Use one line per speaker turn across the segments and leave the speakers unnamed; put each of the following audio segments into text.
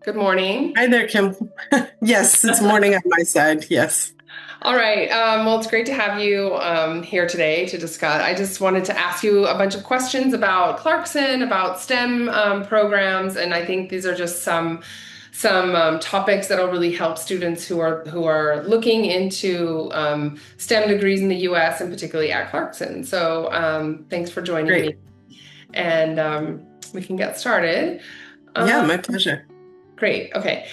Good morning.
Hi there, Kim. Yes, it's morning on my side. Yes.
All right. Well, it's great to have you here today to discuss. I just wanted to ask you a bunch of questions about Clarkson, about STEM programs, and I think these are just some topics that'll really help students who are looking into STEM degrees in the U.S. and particularly at Clarkson. So thanks for joining me,
Great.
and we can get started.
Yeah,
Uh,
my pleasure.
Great. Okay.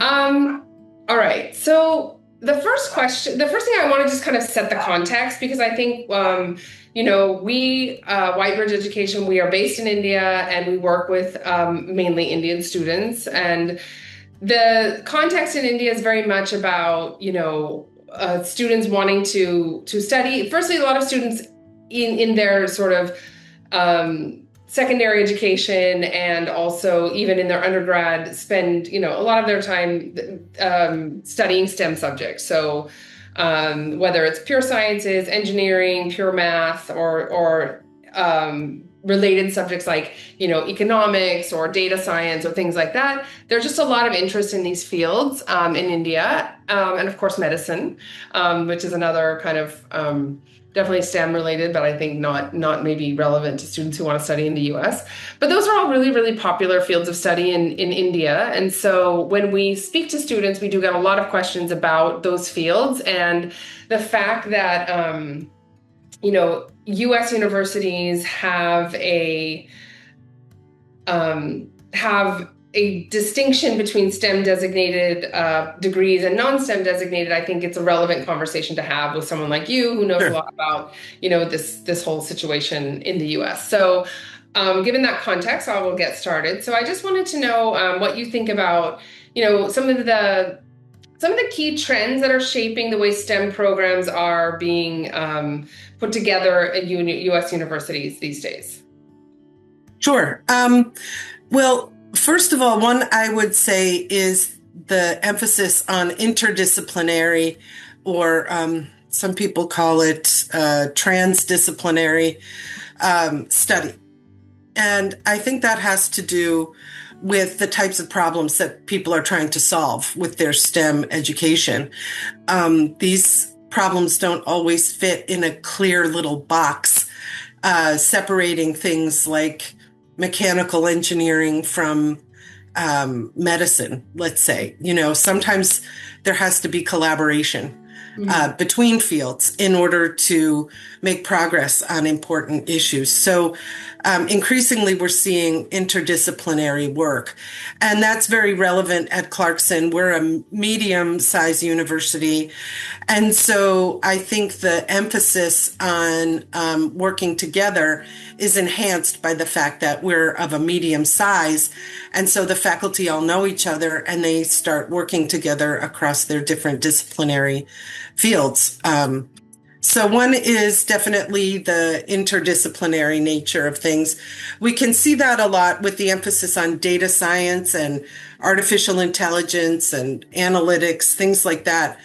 All right. So the first thing I want to just kind of set the context because I think, Whitebridge Education, we are based in India and we work with mainly Indian students. And the context in India is very much about, students wanting to study. Firstly, a lot of students in their sort of secondary education and also even in their undergrad spend a lot of their time studying STEM subjects. So whether it's pure sciences, engineering, pure math, or related subjects like economics or data science or things like that, there's just a lot of interest in these fields in India, and of course medicine, which is another kind of definitely STEM related, but I think not maybe relevant to students who want to study in the US. But those are all really, really popular fields of study in India. And so when we speak to students, we do get a lot of questions about those fields and the fact that US universities have a distinction between STEM designated degrees and non-STEM designated. I think it's a relevant conversation to have with someone like you who knows a
Sure.
lot about, this whole situation in the US. So, given that context, I will get started. So I just wanted to know what you think about, some of the key trends that are shaping the way STEM programs are being put together at US universities these days.
Sure. Well, first of all, one I would say is the emphasis on interdisciplinary, or some people call it transdisciplinary study. And I think that has to do with the types of problems that people are trying to solve with their STEM education. These problems don't always fit in a clear little box, separating things like mechanical engineering from medicine, let's say. Sometimes there has to be collaboration
Mhm.
between fields in order to make progress on important issues. So increasingly, we're seeing interdisciplinary work. And that's very relevant at Clarkson. We're a medium-sized university. And so I think the emphasis on working together is enhanced by the fact that we're of a medium size. And so the faculty all know each other and they start working together across their different disciplinary fields. So one is definitely the interdisciplinary nature of things. We can see that a lot with the emphasis on data science and artificial intelligence and analytics, things like that,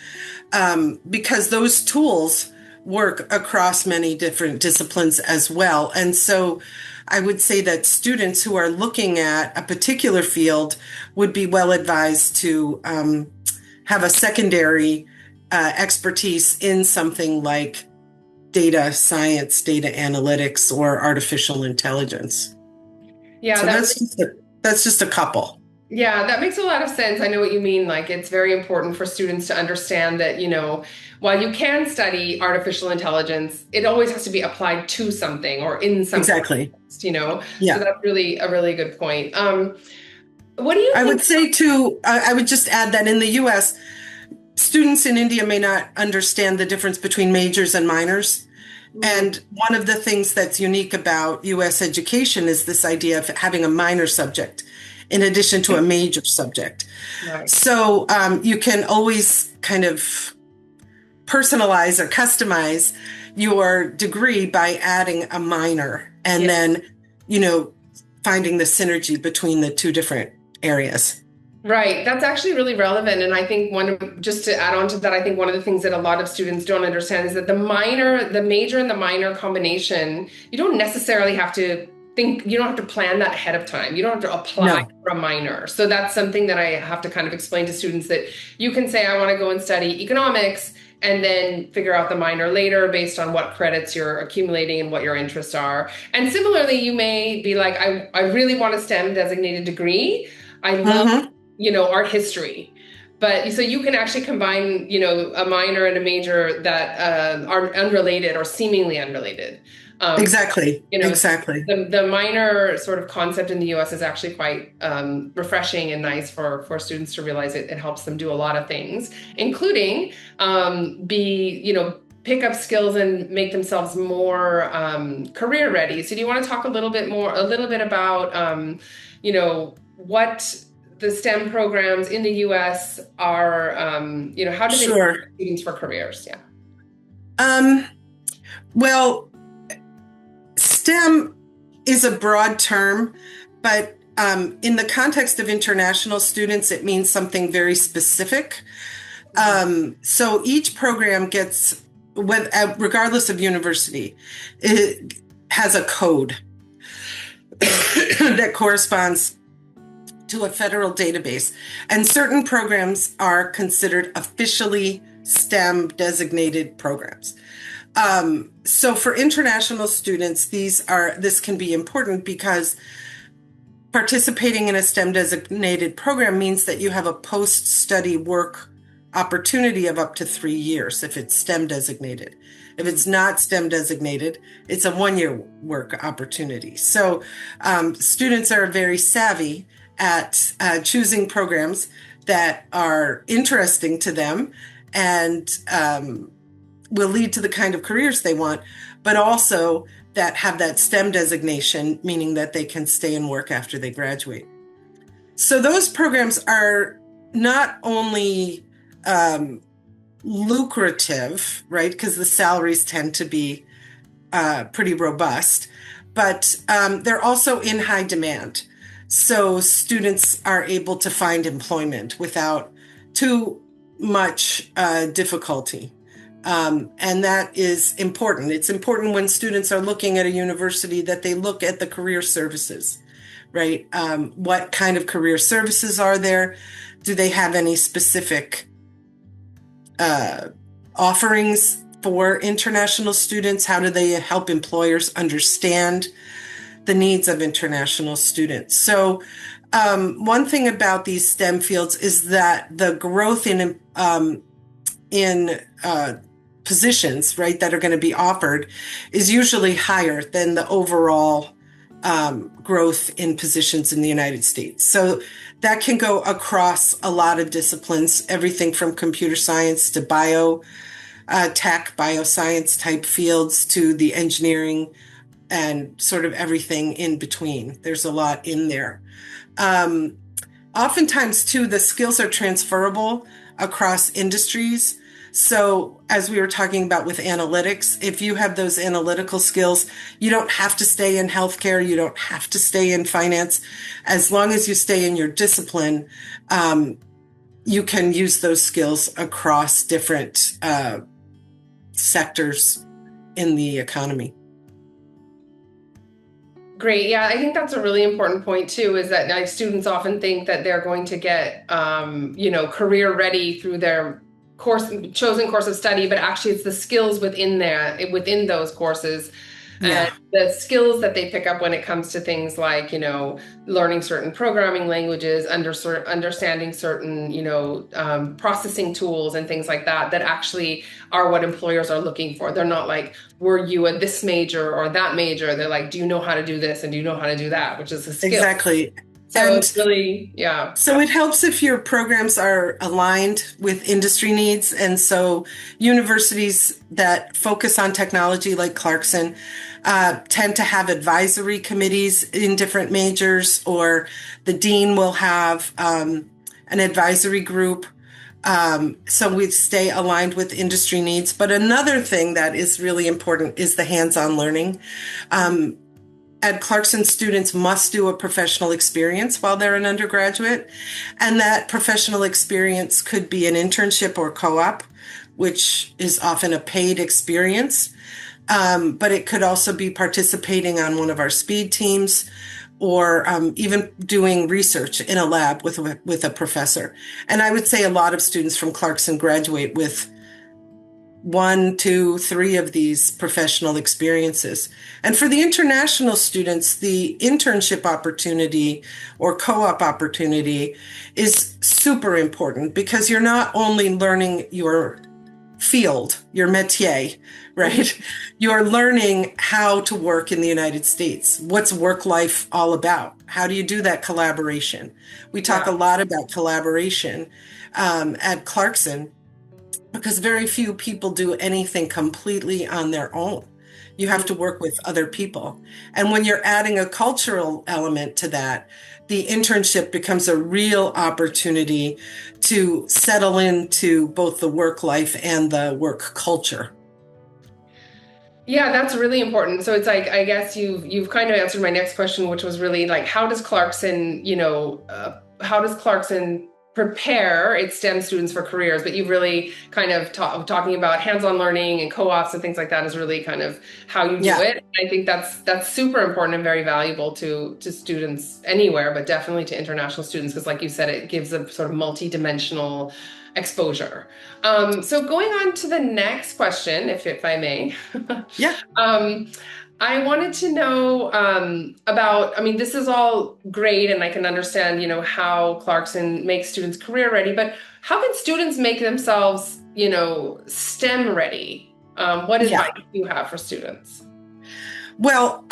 because those tools work across many different disciplines as well. And so I would say that students who are looking at a particular field would be well advised to have a secondary expertise in something like data science, data analytics, or artificial intelligence.
Yeah,
So that's just a couple.
that makes a lot of sense. I know what you mean. Like, it's very important for students to understand that, while you can study artificial intelligence, it always has to be applied to something or in some
Exactly.
context. So
Yeah.
that's really a really good point. What do you
I
think?
would say too, I would just add that in the US, students in India may not understand the difference between majors and minors. And one of the things that's unique about US education is this idea of having a minor subject in addition to a major subject.
Right.
So you can always kind of personalize or customize your degree by adding a minor and
Yeah.
then, you know, finding the synergy between the two different areas.
Right. That's actually really relevant. And I think just to add on to that, I think one of the things that a lot of students don't understand is that the major and the minor combination, you don't necessarily have to you don't have to plan that ahead of time. You don't have to apply
No.
for a minor. So that's something that I have to kind of explain to students, that you can say, I want to go and study economics, and then figure out the minor later based on what credits you're accumulating and what your interests are. And similarly, you may be like, I really want a STEM designated degree. I love, art history. But so you can actually combine, a minor and a major that are unrelated or seemingly unrelated.
Exactly. Exactly.
The minor sort of concept in the U.S. is actually quite refreshing and nice for students to realize it helps them do a lot of things, including pick up skills and make themselves more career ready. So do you want to talk a little bit about, what the STEM programs in the U.S. are, how do they prepare students for careers? Yeah.
Well, STEM is a broad term, but in the context of international students, it means something very specific. So each program gets, regardless of university, it has a code that corresponds to a federal database. And certain programs are considered officially STEM designated programs. So for international students, this can be important because participating in a STEM designated program means that you have a post-study work opportunity of up to 3 years if it's STEM designated. If it's not STEM designated, it's a 1-year work opportunity. So students are very savvy at choosing programs that are interesting to them and will lead to the kind of careers they want, but also that have that STEM designation, meaning that they can stay and work after they graduate. So those programs are not only lucrative, right, because the salaries tend to be pretty robust, but they're also in high demand. So students are able to find employment without too much difficulty. And that is important. It's important when students are looking at a university that they look at the career services, right? What kind of career services are there? Do they have any specific offerings for international students? How do they help employers understand the needs of international students? So one thing about these STEM fields is that the growth in positions, right, that are going to be offered is usually higher than the overall growth in positions in the United States. So that can go across a lot of disciplines, everything from computer science to bioscience type fields to the engineering and sort of everything in between. There's a lot in there. Oftentimes, too, the skills are transferable across industries. So as we were talking about with analytics, if you have those analytical skills, you don't have to stay in healthcare. You don't have to stay in finance. As long as you stay in your discipline, you can use those skills across different sectors in the economy.
Great. Yeah, I think that's a really important point too, is that students often think that they're going to get, career ready through their chosen course of study, but actually it's the skills within those courses.
Yeah.
And the skills that they pick up when it comes to things like, learning certain programming languages, understanding certain, processing tools and things like that actually are what employers are looking for. They're not like, were you a this major or that major? They're like, do you know how to do this and do you know how to do that, which is a skill.
Exactly.
So it's really, yeah.
So it helps if your programs are aligned with industry needs. And so universities that focus on technology like Clarkson tend to have advisory committees in different majors, or the dean will have an advisory group. So we stay aligned with industry needs. But another thing that is really important is the hands-on learning. At Clarkson, students must do a professional experience while they're an undergraduate. And that professional experience could be an internship or co-op, which is often a paid experience. But it could also be participating on one of our speed teams, or even doing research in a lab with a professor. And I would say a lot of students from Clarkson graduate with 1, 2, 3 of these professional experiences. And for the international students, the internship opportunity or co-op opportunity is super important, because you're not only learning your field, your métier, right? You're learning how to work in the United States. What's work life all about? How do you do that collaboration? We talk a lot about collaboration at Clarkson, because very few people do anything completely on their own. You have to work with other people. And when you're adding a cultural element to that, the internship becomes a real opportunity to settle into both the work life and the work culture.
Yeah, that's really important. So it's like, I guess you've kind of answered my next question, which was really like, how does Clarkson, how does Clarkson prepare its STEM students for careers? But you've really kind of talking about hands-on learning and co-ops and things like that is really kind of how you do it. And I think that's super important and very valuable to students anywhere, but definitely to international students, because like you said, it gives a sort of multi-dimensional exposure. So going on to the next question, if I may.
Yeah.
I wanted to know about, I mean, this is all great, and I can understand, how Clarkson makes students career ready, but how can students make themselves, STEM ready? What advice do you have for students?
Well,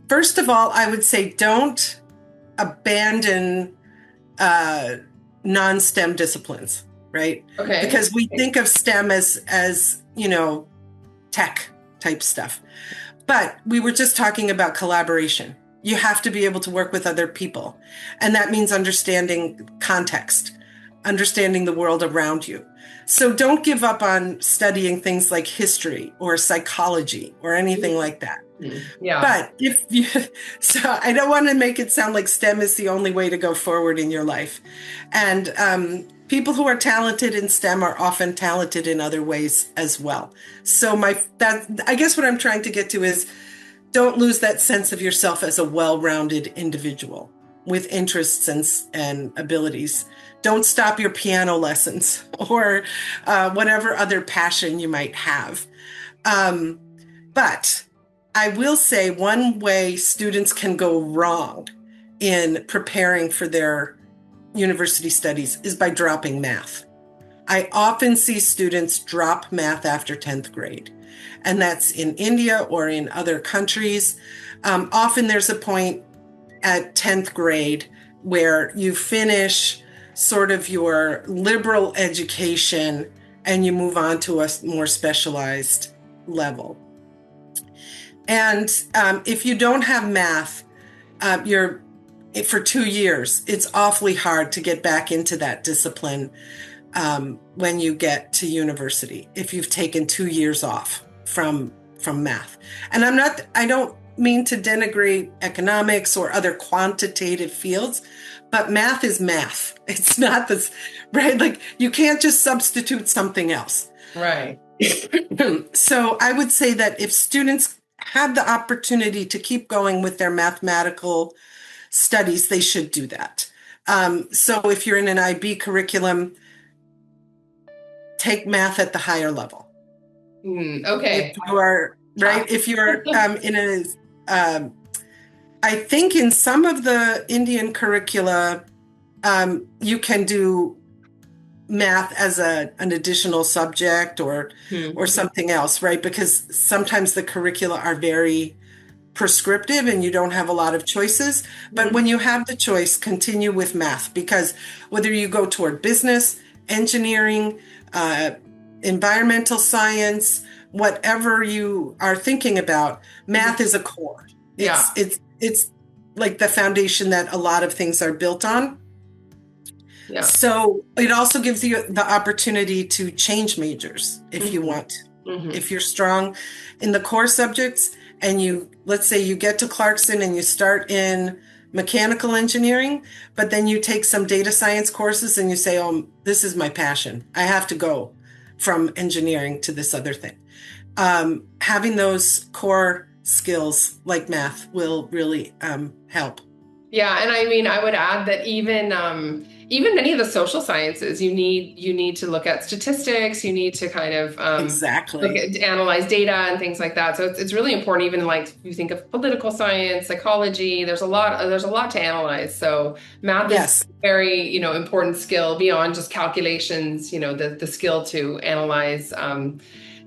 first of all, I would say don't abandon non-STEM disciplines, right?
Okay.
Because we think of STEM as tech type stuff. But we were just talking about collaboration. You have to be able to work with other people. And that means understanding context, understanding the world around you. So don't give up on studying things like history or psychology or anything like that.
Yeah.
But so I don't want to make it sound like STEM is the only way to go forward in your life. And people who are talented in STEM are often talented in other ways as well. So I guess what I'm trying to get to is, don't lose that sense of yourself as a well-rounded individual with interests and abilities. Don't stop your piano lessons or whatever other passion you might have. But I will say one way students can go wrong in preparing for their university studies is by dropping math. I often see students drop math after 10th grade, and that's in India or in other countries. Often there's a point at 10th grade where you finish sort of your liberal education and you move on to a more specialized level. And if you don't have math, for 2 years, it's awfully hard to get back into that discipline when you get to university, if you've taken 2 years off from math. And I don't mean to denigrate economics or other quantitative fields, but math is math. It's not this, right? Like, you can't just substitute something else.
Right.
So I would say that if students have the opportunity to keep going with their mathematical studies, they should do that. So if you're in an IB curriculum, take math at the higher level.
Okay.
If you are, right, if you're I think in some of the Indian curricula, you can do math as an additional subject or something else, right? Because sometimes the curricula are very prescriptive and you don't have a lot of choices. But when you have the choice, continue with math, because whether you go toward business, engineering, environmental science, whatever you are thinking about, math is a core. It's like the foundation that a lot of things are built on. Yeah. So it also gives you the opportunity to change majors if you want. If you're strong in the core subjects and let's say you get to Clarkson and you start in mechanical engineering, but then you take some data science courses and you say, oh, this is my passion. I have to go from engineering to this other thing. having those core skills like math will really help.
Yeah, and I mean, I would add that even many of the social sciences, you need to look at statistics, you need to kind of look
Exactly.
at analyze data and things like that. So it's really important. Even like if you think of political science, psychology, there's a lot to analyze. So math is
Yes.
very important skill beyond just calculations. The skill to analyze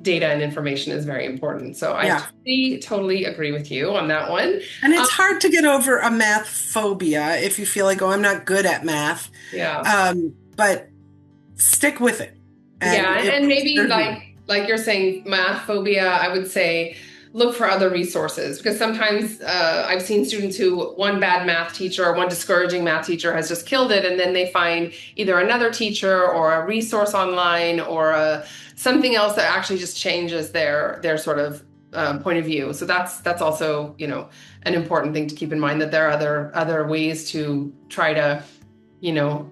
data and information is very important. So I
Yeah.
totally agree with you on that one.
And
Um,
it's hard to get over a math phobia if you feel like, oh, I'm not good at math.
yeah.
But stick with it, and
Yeah,
it
and
will
maybe
serve you.
like you're saying, math phobia, I would say look for other resources because sometimes I've seen students who one bad math teacher or one discouraging math teacher has just killed it, and then they find either another teacher or a resource online or something else that actually just changes their sort of point of view. So that's also an important thing to keep in mind that there are other ways to try to you know,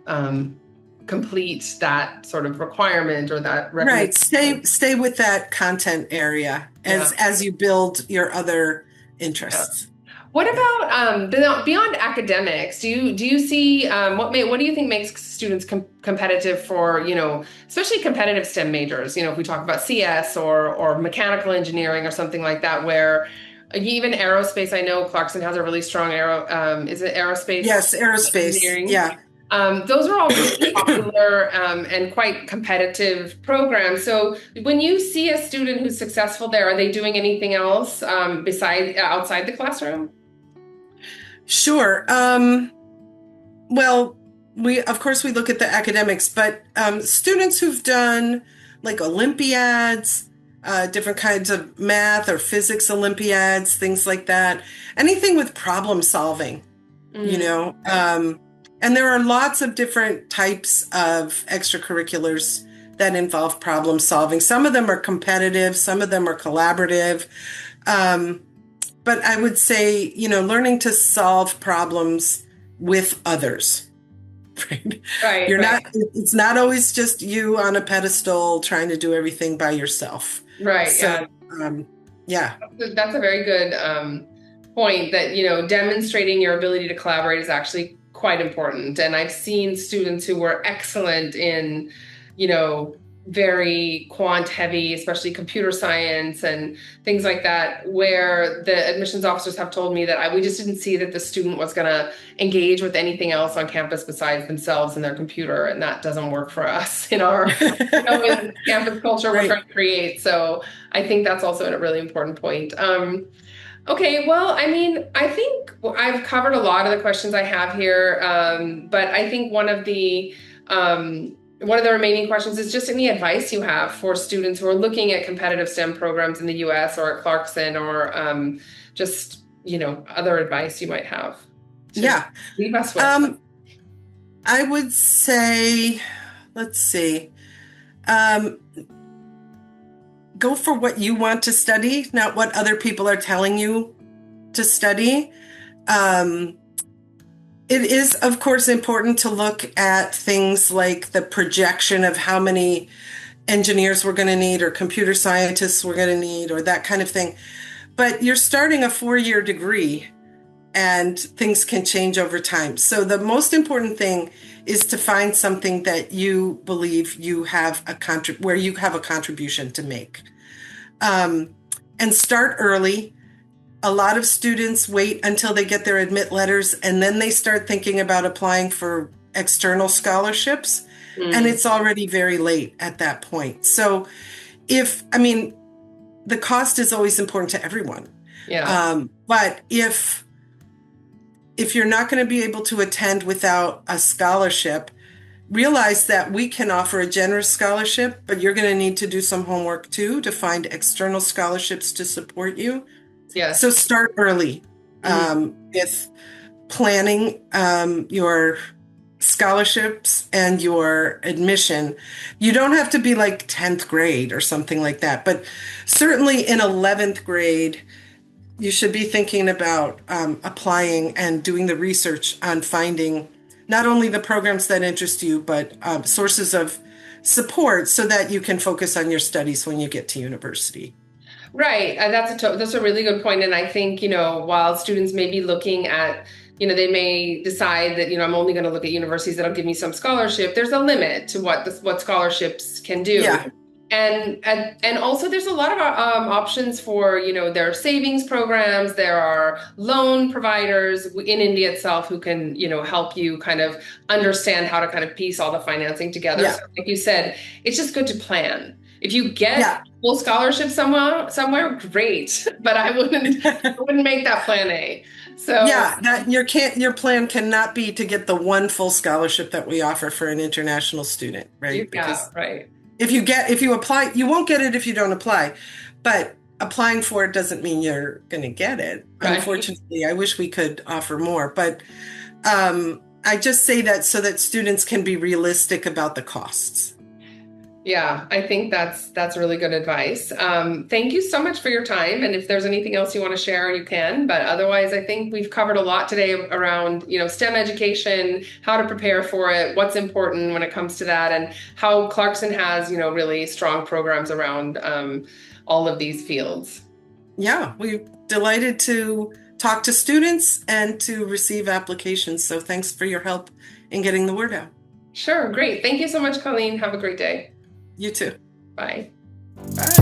complete that sort of requirement or that
Right.
recommendation.
Stay with that content area
Yeah,
as you build your other
yeah.
interests.
What
Yeah.
about beyond academics? Do you see what do you think makes students competitive for especially competitive STEM majors? If we talk about CS or mechanical engineering or something like that, where even aerospace. I know Clarkson has a really strong is it aerospace
Yes, aerospace.
engineering?
Yeah.
Those are all really popular and quite competitive programs. So when you see a student who's successful there, are they doing anything else beside outside the classroom?
Sure. Well, we of course we look at the academics, but students who've done like Olympiads, different kinds of math or physics Olympiads, things like that, anything with problem solving, you
Mm,
know.
okay.
And there are lots of different types of extracurriculars that involve problem solving. Some of them are competitive, some of them are collaborative. Um, but I would say, learning to solve problems with others, right?
Right,
You're
right,
not, it's not always just you on a pedestal trying to do everything by yourself.
right.
So,
Yeah,
um, yeah,
that's a very good point. That demonstrating your ability to collaborate is actually quite important. And I've seen students who were excellent in, you know, very quant heavy, especially computer science and things like that, where the admissions officers have told me that we just didn't see that the student was going to engage with anything else on campus besides themselves and their computer, and that doesn't work for us in our in campus culture we're
right.
trying to create. So I think that's also a really important point. Okay, well, I mean, I think I've covered a lot of the questions I have here, but I think one of the remaining questions is just any advice you have for students who are looking at competitive STEM programs in the U.S. or at Clarkson, or just other advice you might have to
Yeah.
leave us with.
Um, I would say, let's see, um, go for what you want to study, not what other people are telling you to study. Um, it is, of course, important to look at things like the projection of how many engineers we're going to need or computer scientists we're going to need or that kind of thing. But you're starting a 4-year degree and things can change over time. So the most important thing is to find something that you believe you have where you have a contribution to make. And start early. A lot of students wait until they get their admit letters and then they start thinking about applying for external scholarships. And
Mm,
it's already very late at that point. So the cost is always important to everyone.
yeah.
But if you're not going to be able to attend without a scholarship, realize that we can offer a generous scholarship, but you're going to need to do some homework too to find external scholarships to support you. So
Yes.
start early
Mhm.
with planning your scholarships and your admission. You don't have to be like 10th grade or something like that, but certainly in 11th grade, you should be thinking about applying and doing the research on finding not only the programs that interest you, but sources of support so that you can focus on your studies when you get to university.
Right. That's a really good point. And I think, while students may be looking at, they may decide that, I'm only going to look at universities that'll give me some scholarship. There's a limit to what scholarships can do.
Yeah.
And also there's a lot of options for, there are savings programs, there are loan providers in India itself who can, help you kind of understand how to kind of piece all the financing together.
Yeah.
So like you said, it's just good to plan. If you get
Yeah.
full scholarship somewhere, great. But I wouldn't make that plan A. So
Yeah, that your plan cannot be to get the one full scholarship that we offer for an international student, right? Because
right.
if you apply, you won't get it if you don't apply. But applying for it doesn't mean you're going to get it.
Right.
Unfortunately, I wish we could offer more, but I just say that so that students can be realistic about the costs.
Yeah, I think that's really good advice. Thank you so much for your time. And if there's anything else you want to share, you can. But otherwise, I think we've covered a lot today around, STEM education, how to prepare for it, what's important when it comes to that, and how Clarkson has, really strong programs around all of these fields.
Yeah, we're delighted to talk to students and to receive applications. So thanks for your help in getting the word out.
Sure, great. Thank you so much, Colleen. Have a great day.
You too.
Bye. Bye.